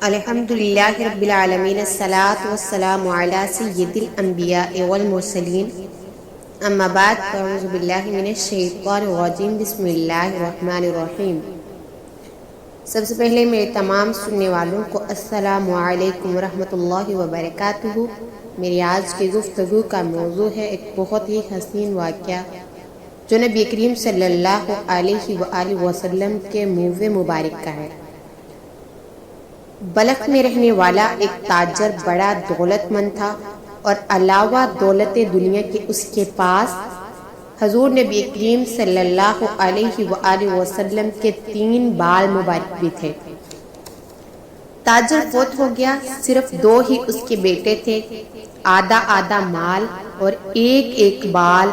الحمدللہ رب العالمین الصلاۃ والسلام علی سید الانبیاء والمرسلین اما بعد فاعوذ باللہ من الشیطان الرجیم بسم اللہ الرحمن الرحیم۔ سب سے پہلے میرے تمام سننے والوں کو السلام علیکم ورحمۃ اللہ وبرکاتہ۔ میری آج کی گفتگو کا موضوع ہے ایک بہت ہی حسین واقعہ جو نبی کریم صلی اللہ علیہ وآلہ وسلم کے منہ مبارک کا ہے۔ بلخ میں رہنے والا ایک تاجر بڑا دولت مند تھا اور علاوہ دولت دنیا کے اس کے پاس حضور نبی کریم صلی اللہ علیہ وآلہ وسلم کے 3 بال مبارک بھی تھے۔ تاجر فوت ہو گیا، صرف 2 ہی اس کے بیٹے تھے۔ آدھا مال اور ایک بال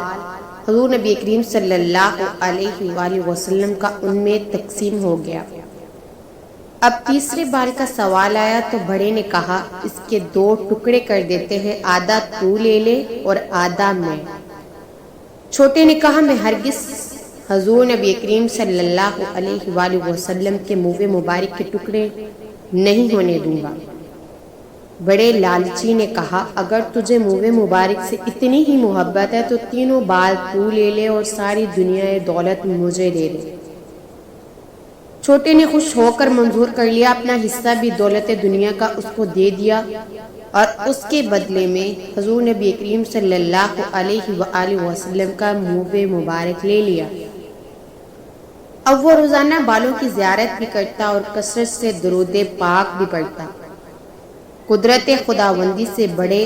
حضور نبی کریم صلی اللہ علیہ وآلہ وسلم کا ان میں تقسیم ہو گیا۔ اب تیسرے بال کا سوال آیا تو بڑے نے کہا اس کے 2 ٹکڑے کر دیتے ہیں، آدھا تو لے لے اور آدھا میں۔ چھوٹے نے کہا میں ہرگز حضور نبی کریم صلی اللہ علیہ وآلہ وسلم کے منہ مبارک کے ٹکڑے نہیں ہونے دوں گا۔ بڑے لالچی نے کہا اگر تجھے منہ مبارک سے اتنی ہی محبت ہے تو 3 بال تو لے لے اور ساری دنیا دولت مجھے دے دے۔ چھوٹے نے خوش ہو کر منظور کر لیا، اپنا حصہ بھی دولت دنیا کا اس کو دے دیا اور اس کے بدلے میں حضور نبی کریم صلی اللہ علیہ وآلہ وسلم کا منہ مبارک لے لیا۔ اب وہ روزانہ بالوں کی زیارت بھی کرتا اور کثرت سے درود پاک بھی پڑھتا۔ قدرت خداوندی سے بڑے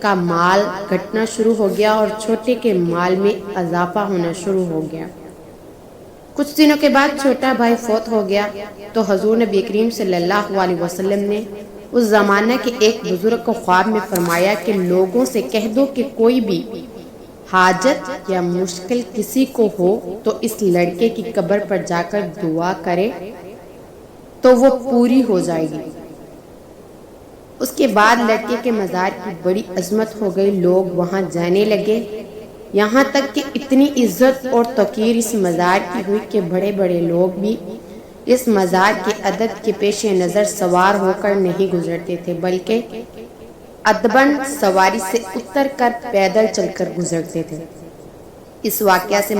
کا مال گھٹنا شروع ہو گیا اور چھوٹے کے مال میں اضافہ ہونا شروع ہو گیا۔ کچھ دنوں کے بعد چھوٹا بھائی فوت ہو گیا تو حضور نبی کریم صلی اللہ علیہ وسلم نے اس زمانہ کے ایک بزرگ کو خواب میں فرمایا کہ لوگوں سے کہہ دو کہ کوئی بھی حاجت یا مشکل کسی کو ہو تو اس لڑکے کی قبر پر جا کر دعا کرے تو وہ پوری ہو جائے گی۔ اس کے بعد لڑکے کے مزار کی بڑی عظمت ہو گئی، لوگ وہاں جانے لگے، یہاں تک کہ اتنی عزت اور توقیر اس مزار کی ہوئی کہ بڑے بڑے لوگ بھی اس مزار کے عدد کے پیش نظر سوار ہو کر نہیں گزرتے تھے بلکہ ادباً سواری سے اتر کر پیدل چل کر گزرتے تھے۔ اس واقعہ سے